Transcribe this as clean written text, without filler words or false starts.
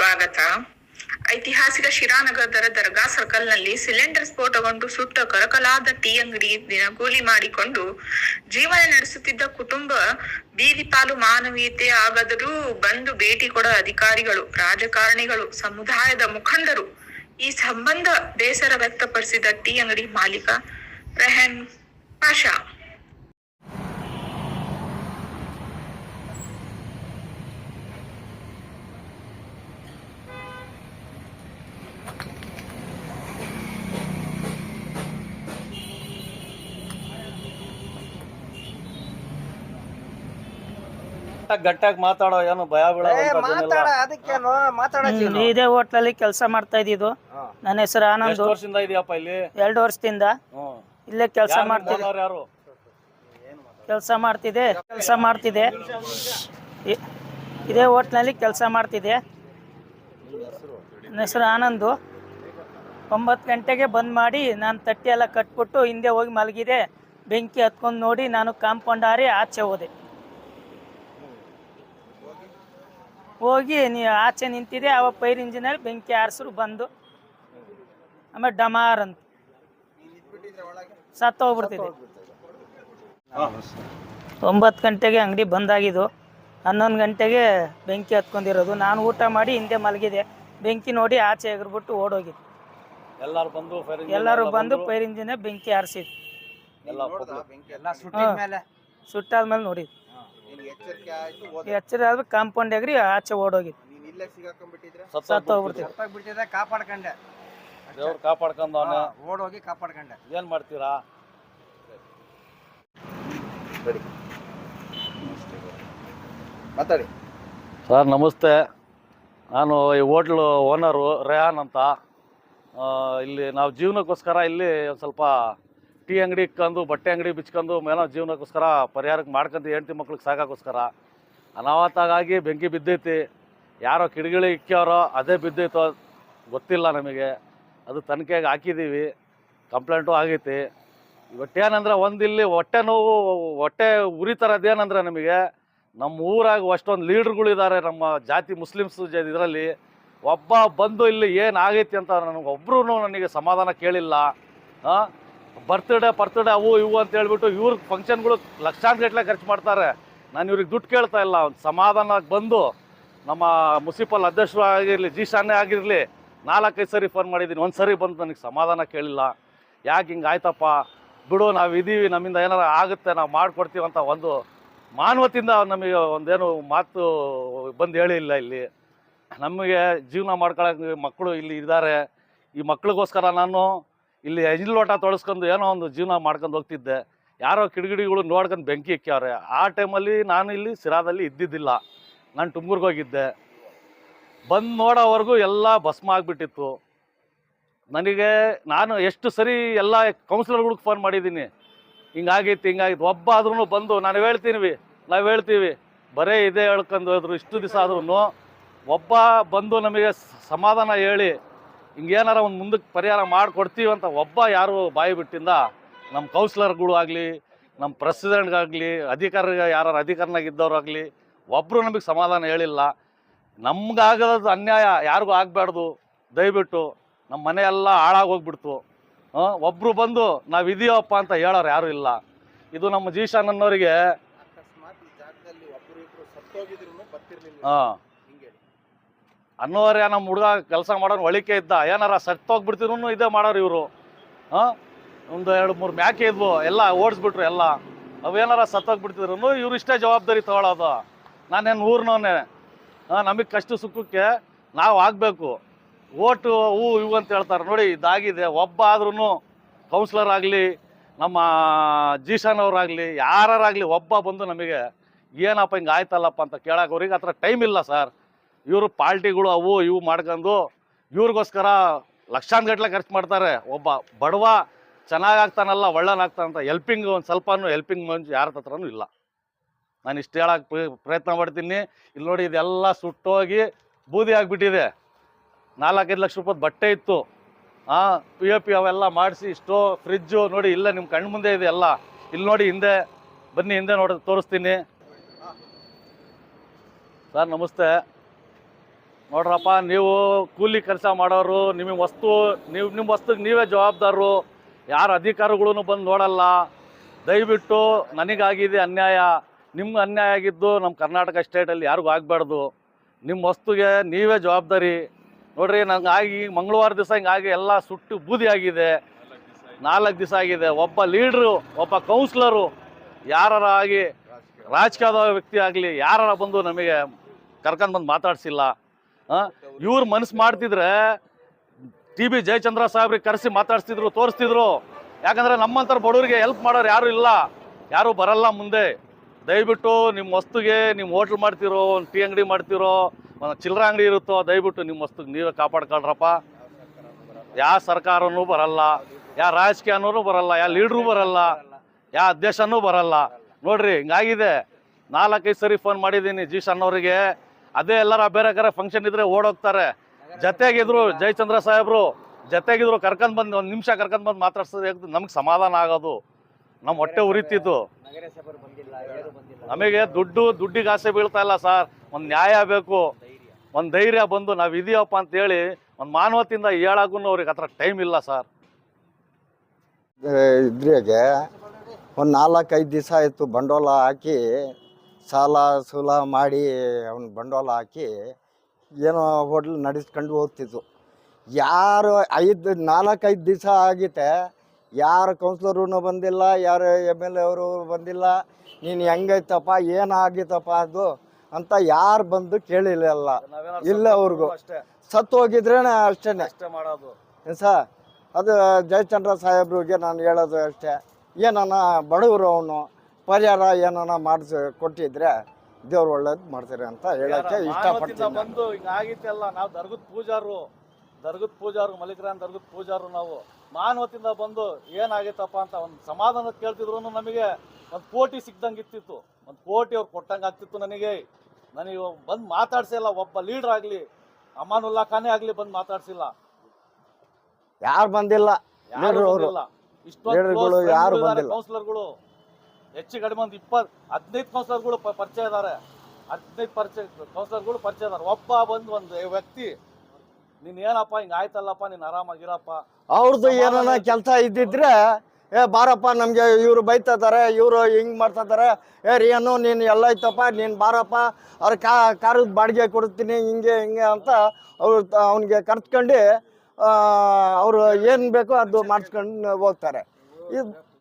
ಸ್ವಾಗತ. ಐತಿಹಾಸಿಕ ಶಿರಾನಗರದ ದರ್ಗಾ ಸರ್ಕಲ್ನಲ್ಲಿ ಸಿಲಿಂಡರ್ ಸ್ಫೋಟಗೊಂಡು ಸುಟ್ಟ ಕರಕಲಾದ ಟೀ ಅಂಗಡಿ ದಿನಗೂಲಿ ಮಾಡಿಕೊಂಡು ಜೀವನ ನಡೆಸುತ್ತಿದ್ದ ಕುಟುಂಬ ಬೀದಿ ಪಾಲು. ಮಾನವೀಯತೆ ಆಗದರೂ ಬಂದು ಭೇಟಿ ಕೊಡ ಅಧಿಕಾರಿಗಳು, ರಾಜಕಾರಣಿಗಳು, ಸಮುದಾಯದ ಮುಖಂಡರು ಈ ಸಂಬಂಧ ಬೇಸರ ವ್ಯಕ್ತಪಡಿಸಿದ ಟೀ ಅಂಗಡಿ ಮಾಲೀಕ ರೆಹನ್ ಪಾಷಾ. ಗಟ್ಟಾಗಿ ಮಾತಾಡೋ, ಏನು ಭಯ ಬೀಳೋ ಇದೇ ಹೋಟ್ಲಲ್ಲಿ ಕೆಲಸ ಮಾಡ್ತಾ ಇದ್ದಿದ್ದು. ನನ್ನ ಹೆಸರು ಆನಂದ್. ವರ್ಷದಿಂದ ಇದೆಯಪ್ಪ ಇಲ್ಲಿ? 2 ವರ್ಷದಿಂದ ಇಲ್ಲೇ ಕೆಲಸ ಮಾಡ್ತಿದ್ದೆ. ಇದೇ ಹೋಟ್ಲಲ್ಲಿ ಕೆಲಸ ಮಾಡ್ತಿದ್ದೆ. ನನ್ನ ಹೆಸರು ಆನಂದು. 9 ಗಂಟೆಗೆ ಬಂದ್ ಮಾಡಿ ನಾನು ತಟ್ಟಿ ಎಲ್ಲ ಕಟ್ಬಿಟ್ಟು ಹಿಂದೆ ಹೋಗಿ ಮಲಗಿದೆ. ಬೆಂಕಿ ಹತ್ಕೊಂಡು ನೋಡಿ ನಾನು ಕಾಂಪೌಂಡ್ ಹಾರಿ ಆಚೆ ಹೋಗಿ ಆಚೆ ನಿಂತಿದೆ. ಅವಾಗ ಫೈರ್ ಇಂಜಿನಿಯರ್ ಬೆಂಕಿ ಆರಿಸ್ರು ಬಂದು. ಆಮೇಲೆ ಡಮಾರ್ ಅಂತ ಸತ್ತೋಗ್ಬಿಡ್ತಿದೆ. 9 ಗಂಟೆಗೆ ಅಂಗಡಿ ಬಂದಾಗಿದ್ದು. 11 ಗಂಟೆಗೆ ಬೆಂಕಿ ಹತ್ಕೊಂಡಿರೋದು. ನಾನು ಊಟ ಮಾಡಿ ಹಿಂದೆ ಮಲಗಿದೆ. ಬೆಂಕಿ ನೋಡಿ ಆಚೆ ಎಗರ್ಬಿಟ್ಟು ಓಡೋಗಿದ್ದು. ಎಲ್ಲರೂ ಬಂದು ಫೈರ್ ಇಂಜಿನಿಯರ್ ಬೆಂಕಿ ಆರಿಸಿದ್ರು. ಸುಟ್ಟಾದ್ಮೇಲೆ ನೋಡಿ ಎಚ್ಚರ ಆದ್ರೆ ಕಾಂಪೌಂಡ್ ಎಗ್ರಿ ಆಚೆ ಓಡೋಗಿದ್ದು. ಸತ್ತೋಗ್ಬಿಡ್ತಿದ್ದೆ. ಕಾಪಾಡ್ಕೊಂಡೆ, ಓಡೋಗಿ ಕಾಪಾಡ್ಕೊಂಡೆ. ಏನ್ ಮಾಡ್ತೀರಾ? ಮಾತಾಡಿ ಸರ್. ನಮಸ್ತೆ. ನಾನು ಈ ಹೋಟ್ಲು ಓನರು ರೆಹಾನ್ ಅಂತ. ಇಲ್ಲಿ ನಾವು ಜೀವನಕ್ಕೋಸ್ಕರ ಇಲ್ಲಿ ಒಂದು ಸ್ವಲ್ಪ ಟೀ ಅಂಗಡಿ ಇಕ್ಕೊಂಡು, ಬಟ್ಟೆ ಅಂಗಡಿ ಬಿಚ್ಕೊಂಡು ಏನೋ ಜೀವನಕ್ಕೋಸ್ಕರ ಪರಿಹಾರಕ್ಕೆ ಮಾಡ್ಕೊಂಡು ಹೆಂಡತಿ ಮಕ್ಳಿಗೆ ಸಾಕಾಗೋಸ್ಕರ ಅನಾಹುತಾಗಿ ಬೆಂಕಿ ಬಿದ್ದೈತಿ. ಯಾರೋ ಕಿಡಿಗಿಳಿ ಇಕ್ಕ್ಯಾರೋ ಅದೇ ಬಿದ್ದೈತೋ ಗೊತ್ತಿಲ್ಲ ನಮಗೆ. ಅದು ತನಿಖೆಗೆ ಹಾಕಿದ್ದೀವಿ, ಕಂಪ್ಲೇಂಟು ಆಗೈತಿ. ಇವತ್ತೇನಂದ್ರೆ ಒಂದಿಲ್ಲಿ ಹೊಟ್ಟೆ ನೋವು, ಹೊಟ್ಟೆ ಉರಿತಾರದೇನಂದ್ರೆ ನಮಗೆ ನಮ್ಮ ಊರಾಗ ಅಷ್ಟೊಂದು ಲೀಡ್ರುಗಳಿದ್ದಾರೆ ನಮ್ಮ ಜಾತಿ ಮುಸ್ಲಿಮ್ಸ್ ಇದರಲ್ಲಿ. ಒಬ್ಬ ಬಂದು ಇಲ್ಲಿ ಏನು ಆಗೈತಿ ಅಂತ ನನಗೊಬ್ಬರೂ ನನಗೆ ಸಮಾಧಾನ ಕೇಳಿಲ್ಲ. ಬರ್ತ್ಡೇ ಅವು ಇವು ಅಂತ ಹೇಳ್ಬಿಟ್ಟು ಇವ್ರಿಗೆ ಫಂಕ್ಷನ್ಗಳು ಲಕ್ಷಾಂತಗಟ್ಟಲೆ ಖರ್ಚು ಮಾಡ್ತಾರೆ. ನಾನು ಇವ್ರಿಗೆ ದುಡ್ಡು ಕೇಳ್ತಾ ಇಲ್ಲ. ಒಂದು ಸಮಾಧಾನಕ್ಕೆ ಬಂದು ನಮ್ಮ ಮುನ್ಸಿಪಲ್ ಅಧ್ಯಕ್ಷರು ಆಗಿರಲಿ, ಜೀಶಾನೇ ಆಗಿರಲಿ, 4-5 ಸರಿ ಫೋನ್ ಮಾಡಿದ್ದೀನಿ. ಒಂದು ಸರಿ ಬಂದು ನನಗೆ ಸಮಾಧಾನ ಕೇಳಿಲ್ಲ. ಯಾಕೆ ಹಿಂಗೆ ಆಯ್ತಪ್ಪ, ಬಿಡು, ನಾವು ಇದ್ದೀವಿ, ನಮ್ಮಿಂದ ಏನಾರು ಆಗುತ್ತೆ, ನಾವು ಮಾಡಿಕೊಡ್ತೀವಿ ಅಂತ ಒಂದು ಮಾನವತೆಯಿಂದ ನಮಗೆ ಒಂದೇನು ಮಾತು ಬಂದು ಹೇಳಿಲ್ಲ. ಇಲ್ಲಿ ನಮಗೆ ಜೀವನ ಮಾಡ್ಕೊಳ್ಳೋಕೆ ಮಕ್ಕಳು ಇಲ್ಲಿ ಇದ್ದಾರೆ. ಈ ಮಕ್ಳಿಗೋಸ್ಕರ ನಾನು ಇಲ್ಲಿ ಲೋಟ ತೊಳಸ್ಕೊಂಡು ಏನೋ ಒಂದು ಜೀವನ ಮಾಡ್ಕೊಂಡು ಹೋಗ್ತಿದ್ದೆ. ಯಾರೋ ಕಿಡಿಗಿಡಿಗಳು ನೋಡ್ಕೊಂಡು ಬೆಂಕಿ ಇಕ್ಕ್ಯವ್ರೆ. ಆ ಟೈಮಲ್ಲಿ ನಾನು ಇಲ್ಲಿ ಸಿರಾದಲ್ಲಿ ಇದ್ದಿದ್ದಿಲ್ಲ. ನಾನು ತುಮಕೂರಿಗೆ ಹೋಗಿದ್ದೆ. ಬಂದು ನೋಡೋವರೆಗೂ ಎಲ್ಲ ಭಸ್ಮ ಆಗಿಬಿಟ್ಟಿತ್ತು. ನಾನು ಎಷ್ಟು ಸರಿ ಎಲ್ಲ ಕೌನ್ಸಿಲರ್ಗಳಿಗೆ ಫೋನ್ ಮಾಡಿದ್ದೀನಿ, ಹಿಂಗಾಗಿತ್ತು. ಒಬ್ಬ ಆದ್ರೂ ಬಂದು ನಾವು ಹೇಳ್ತೀವಿ ಬರೀ ಇದೇ ಹೇಳ್ಕೊಂಡು ಹೋದ್ರು. ಇಷ್ಟು ದಿವಸ ಆದ್ರೂ ಒಬ್ಬ ಬಂದು ನಮಗೆ ಸಮಾಧಾನ ಹೇಳಿ ಹಿಂಗೇನಾರ ಒಂದು ಮುಂದಕ್ಕೆ ಪರಿಹಾರ ಮಾಡಿಕೊಡ್ತೀವಿ ಅಂತ ಒಬ್ಬ ಯಾರು ಬಾಯಿ ಬಿಟ್ಟಿಂದ ನಮ್ಮ ಕೌನ್ಸಿಲರ್ಗಳು ಆಗಲಿ, ನಮ್ಮ ಪ್ರೆಸಿಡೆಂಟ್ಗಾಗಲಿ, ಯಾರು ಅಧಿಕಾರನಾಗಿದ್ದವ್ರಾಗಲಿ ಒಬ್ಬರು ನಮಗೆ ಸಮಾಧಾನ ಹೇಳಿಲ್ಲ. ನಮ್ಗಾಗೋದು ಅನ್ಯಾಯ ಯಾರಿಗೂ ಆಗಬಾರ್ದು. ದಯವಿಟ್ಟು ನಮ್ಮ ಮನೆಯೆಲ್ಲ ಹಾಳಾಗೋಗ್ಬಿಡ್ತು. ಒಬ್ಬರು ಬಂದು ನಾವು ಇದೀವಪ್ಪ ಅಂತ ಹೇಳೋರು ಯಾರೂ ಇಲ್ಲ. ಇದು ನಮ್ಮ ಜೀಶಾನ್ ಅನ್ನೋರಿಗೆ ಅನ್ನೋರೇ ನಮ್ಮ ಹುಡುಗ ಕೆಲಸ ಮಾಡೋನು ಒಳಿಕೆ ಇದ್ದ. ಏನಾರ ಸತ್ತೋಗ್ಬಿಡ್ತಿದ್ರು ಇದೇ ಮಾಡೋರು ಇವರು. ಒಂದು 2-3 ಮ್ಯಾಕೆ ಇದ್ವು, ಎಲ್ಲ ಓಡಿಸ್ಬಿಟ್ರು. ಎಲ್ಲ ಅವೇನಾರ ಸತ್ತೋಗ್ಬಿಡ್ತಿದ್ರು ಇವ್ರು ಇಷ್ಟೇ ಜವಾಬ್ದಾರಿ ತೊಗೊಳೋದು. ನಾನೇನು ಊರಿನವನ್ನೇ. ನಮಗೆ ಕಷ್ಟ ಸುಖಕ್ಕೆ ನಾವು ಆಗಬೇಕು. ಓಟು ಇವು ಅಂತ ಹೇಳ್ತಾರೆ ನೋಡಿ. ಇದಾಗಿದೆ. ಒಬ್ಬ ಆದ್ರೂ ಕೌನ್ಸಿಲರ್ ಆಗಲಿ, ನಮ್ಮ ಜೀಶಾನ್ ಅವರಾಗಲಿ, ಯಾರಾಗಲಿ ಒಬ್ಬ ಬಂದು ನಮಗೆ ಏನಪ್ಪ ಹಿಂಗೆ ಆಯ್ತಲ್ಲಪ್ಪ ಅಂತ ಕೇಳೋಕೆ ಅವ್ರಿಗೆ ಆ ಥರ ಟೈಮ್ ಇಲ್ಲ ಸರ್. ಇವರು ಪಾರ್ಟಿಗಳು ಇವು ಮಾಡ್ಕೊಂಡು ಇವ್ರಿಗೋಸ್ಕರ ಲಕ್ಷಾಂತಗಟ್ಟಲೆ ಖರ್ಚು ಮಾಡ್ತಾರೆ. ಒಬ್ಬ ಬಡವ ಚೆನ್ನಾಗಾಗ್ತಾನಲ್ಲ, ಒಳ್ಳೆನಾಗ್ತಾನಂತ ಒಂದು ಸ್ವಲ್ಪನೂ ಹೆಲ್ಪಿಂಗ್ ಮಂಜು ಯಾರ ಹತ್ರನೂ ಇಲ್ಲ. ನಾನು ಇಷ್ಟು ಹೇಳೋಕ್ಕೆ ಪ್ರಯತ್ನ ಪಡ್ತೀನಿ. ಇಲ್ಲಿ ನೋಡಿ, ಇದೆಲ್ಲ ಸುಟ್ಟೋಗಿ ಬೂದಿ ಆಗಿಬಿಟ್ಟಿದೆ. 4-5 ಲಕ್ಷ ರೂಪಾಯಿ ಬಟ್ಟೆ ಇತ್ತು. POP ಅವೆಲ್ಲ ಮಾಡಿಸಿ ಇಷ್ಟೋ ಫ್ರಿಜ್ಜು ನೋಡಿ ಇಲ್ಲೇ ನಿಮ್ಮ ಕಣ್ಣು ಮುಂದೆ ಇದೆ ಎಲ್ಲ. ಇಲ್ಲಿ ನೋಡಿ, ಹಿಂದೆ ಬನ್ನಿ, ಹಿಂದೆ ತೋರಿಸ್ತೀನಿ. ಸರ್ ನಮಸ್ತೆ. ನೋಡ್ರಪ್ಪ, ನೀವು ಕೂಲಿ ಕೆಲಸ ಮಾಡೋರು, ನಿಮಗೆ ನಿಮ್ಮ ವಸ್ತುಗೆ ನೀವೇ ಜವಾಬ್ದಾರರು. ಯಾರು ಅಧಿಕಾರಿಗಳು ಬಂದು ನೋಡಲ್ಲ. ದಯವಿಟ್ಟು ನನಗಾಗಿದೆ ಅನ್ಯಾಯ, ನಿಮ್ಗೆ ಅನ್ಯಾಯ ಆಗಿದ್ದು ನಮ್ಮ ಕರ್ನಾಟಕ ಸ್ಟೇಟಲ್ಲಿ ಯಾರಿಗೂ ಆಗಬಾರ್ದು. ನಿಮ್ಮ ವಸ್ತುಗೆ ನೀವೇ ಜವಾಬ್ದಾರಿ. ನೋಡ್ರಿ, ನಂಗಾಗಿ ಮಂಗಳವಾರ ದಿವಸ ಹಿಂಗಾಗಿ ಎಲ್ಲ ಸುಟ್ಟು ಬೂದಿ ಆಗಿದೆ. 4 ದಿವಸ ಆಗಿದೆ. ಒಬ್ಬ ಲೀಡ್ರು, ಒಬ್ಬ ಕೌನ್ಸಿಲರು, ಯಾರ ಆಗಿ ರಾಜಕೀಯದ ವ್ಯಕ್ತಿ ಆಗಲಿ ಯಾರ ಬಂದು ನಮಗೆ ಕರ್ಕೊಂಡು ಬಂದು ಮಾತಾಡ್ಸಿಲ್ಲ. ಇವ್ರು ಮನಸ್ಸು ಮಾಡ್ತಿದ್ರೆ TB ಜಯಚಂದ್ರ ಸಾಹೇಬ್ರಿಗೆ ಕರೆಸಿ ಮಾತಾಡ್ಸ್ತಿದ್ರು, ತೋರಿಸ್ತಿದ್ರು. ಯಾಕಂದರೆ ನಮ್ಮಂಥರ ಬಡವರಿಗೆ ಹೆಲ್ಪ್ ಮಾಡೋರು ಯಾರೂ ಇಲ್ಲ, ಯಾರೂ ಬರಲ್ಲ ಮುಂದೆ. ದಯವಿಟ್ಟು ನಿಮ್ಮ ವಸ್ತುಗೆ ನೀವು ಹೋಟ್ಲ್ ಮಾಡ್ತಿರೋ, ಒಂದು ಟೀ ಅಂಗಡಿ ಮಾಡ್ತಿರೋ, ಒಂದು ಚಿಲ್ಲರೆ ಅಂಗಡಿ ಇರುತ್ತೋ, ದಯವಿಟ್ಟು ನಿಮ್ಮ ವಸ್ತುಗೆ ನೀವೇ ಕಾಪಾಡ್ಕೊಳ್ರಪ್ಪ. ಯಾವ ಸರ್ಕಾರನೂ ಬರಲ್ಲ, ಯಾವ ರಾಜಕೀಯನೂ ಬರಲ್ಲ, ಯಾವ ಲೀಡ್ರೂ ಬರಲ್ಲ, ಯಾವ ಅಧ್ಯಕ್ಷನೂ ಬರಲ್ಲ. ನೋಡ್ರಿ, ಹಿಂಗಾಗಿದೆ. 4-5 ಸರಿ ಫೋನ್ ಮಾಡಿದ್ದೀನಿ ಜೀಶನ್ ಅವರಿಗೆ. ಅದೇ ಎಲ್ಲರ ಬೇರೆ ಕಡೆ ಫಂಕ್ಷನ್ ಇದ್ರೆ ಓಡೋಗ್ತಾರೆ. ಜೊತೆಗಿದ್ರು ಜಯಚಂದ್ರ ಸಾಹೇಬ್ರು, ಜೊತೆಗಿದ್ರು ಕರ್ಕೊಂಡು ಬಂದು 1 ನಿಮಿಷ ಕರ್ಕೊಂಡು ಬಂದು ಮಾತಾಡ್ಸೋದು ನಮ್ಗೆ ಸಮಾಧಾನ ಆಗೋದು. ನಮ್ಮ ಹೊಟ್ಟೆ ಉರಿತಿತ್ತು. ನಮಗೆ ದುಡ್ಡಿಗೆ ಆಸೆ ಬೀಳ್ತಾ ಇಲ್ಲ ಸರ್. ಒಂದು ನ್ಯಾಯ ಬೇಕು, ಒಂದು ಧೈರ್ಯ ಬಂದು ನಾವು ಇದೀವಪ್ಪ ಅಂತೇಳಿ ಒಂದು ಮಾನವತೆಯಿಂದ ಹೇಳಕ್ಕೂ ಅವ್ರಿಗೆ ಹತ್ರ ಟೈಮ್ ಇಲ್ಲ ಸರ್. ಇದ್ರಿಗೆ ಒಂದು 4-5 ದಿವಸ ಆಯಿತು ಬಂಡವಾಳ ಹಾಕಿ, ಸಾಲ ಸೂಲ ಮಾಡಿ ಅವ್ನು ಬಂಡವಾಳ ಹಾಕಿ ಏನೋ ಹೋಟ್ಲ್ ನಡೆಸ್ಕೊಂಡು ಹೋಗ್ತಿತ್ತು. ಯಾರು 4-5 ದಿವಸ ಆಗಿತ್ತೆ, ಯಾರು ಕೌನ್ಸಿಲರೂ ಬಂದಿಲ್ಲ, ಯಾರು MLA ಅವರು ಬಂದಿಲ್ಲ. ನೀನು ಹೆಂಗೈತಪ್ಪ, ಏನಾಗಿತ್ತಪ್ಪ ಅದು ಅಂತ ಯಾರು ಬಂದು ಕೇಳಿಲ್ಲ. ಇಲ್ಲ ಅವ್ರಿಗೂ ಸತ್ತು ಹೋಗಿದ್ರೇ ಅಷ್ಟೇ ಮಾಡೋದು ಸರ್. ಅದು ಜಯಚಂದ್ರ ಸಾಹೇಬ್ರಿಗೆ ನಾನು ಹೇಳೋದು ಅಷ್ಟೇ, ಏನನ್ನ ಬಡವರು ಅವನು ಪರಿಹಾರ ಏನನ್ನ ಮಾಡಿಸಿ ಕೊಟ್ಟಿದ್ರೆ ದೇವ್ರು ಒಳ್ಳೇದು ಮಾಡ್ತಾರೆ ಅಂತ ಹೇಳಕ್ಕೆ ಇಷ್ಟಪಡ್ತೀನಿ. ಬಂದು ಹಿಂಗಾಗಿತ್ತಲ್ಲ, ನಾವು ದರ್ಗದ ಪೂಜಾರು ಮಲ್ಲಿಕರಾಯನ್ ದರ್ಗದ ಪೂಜಾರು ನಾವು ಮಾನವತಿಂದ ಬಂದು ಏನಾಗಿತ್ತಪ್ಪ ಅಂತ ಒಂದು ಸಮಾಧಾನ ಕೇಳ್ತಿದ್ರು. ನಮಗೆ 1 ಕೋಟಿ ಸಿಕ್ದಂಗೆ ಇತ್ತಿತ್ತು, 1 ಕೋಟಿ ಅವ್ರು ಕೊಟ್ಟಂಗೆ ಆಗ್ತಿತ್ತು. ನನಗೆ ಬಂದು ಮಾತಾಡ್ಸಿಲ್ಲ. ಒಬ್ಬ ಲೀಡರ್ ಆಗಲಿ, ಅಮಾನುಲ್ಲಾ ಖಾನೆ ಆಗಲಿ ಬಂದು ಮಾತಾಡ್ಸಿಲ್ಲ. ಯಾರು ಬಂದಿಲ್ಲ, ಇಷ್ಟೊಂದು ಯಾರು ಬಂದಿಲ್ಲ. ಕೌನ್ಸಿಲರ್ಗಳು ಹೆಚ್ಚು ಕಡಿಮೆ ಒಂದು 15 ಕೌನ್ಸಿಲರ್ಗಳು ಪರಿಚಯ ಇದ್ದಾರೆ. 15 ಕೌನ್ಸಿಲರ್ಗಳು ಪರಿಚಯ ಇದ್ದಾರೆ. ಒಬ್ಬ ಬಂದು ಒಂದು ವ್ಯಕ್ತಿ ನೀನ್ ಏನಪ್ಪ ಹಿಂಗ ಆಯ್ತಲ್ಲಪ್ಪ, ನೀನ್ ಆರಾಮಾಗಿರಪ್ಪ, ಅವ್ರದ್ದು ಏನನ ಕೆಲಸ ಇದ್ದಿದ್ರೆ ಬಾರಪ್ಪ, ನಮ್ಗೆ ಇವ್ರು ಬೈತಾರೆ, ಇವರು ಹಿಂಗ್ ಮಾಡ್ತಾರೆ, ರಿಯನ್ನು ನೀನು ಎಲ್ಲ ಐತಪ್ಪ, ನೀನು ಬಾರಪ್ಪ, ಅವ್ರ ಕಾರದ ಬಾಡಿಗೆ ಕೊಡ್ತೀನಿ, ಹಿಂಗೆ ಅಂತ ಅವ್ನಿಗೆ ಕರ್ಸ್ಕೊಂಡು ಅವರು ಏನು ಬೇಕೋ ಅದು ಮಾಡಿಸ್ಕೊಂಡು ಹೋಗ್ತಾರೆ. ಇದು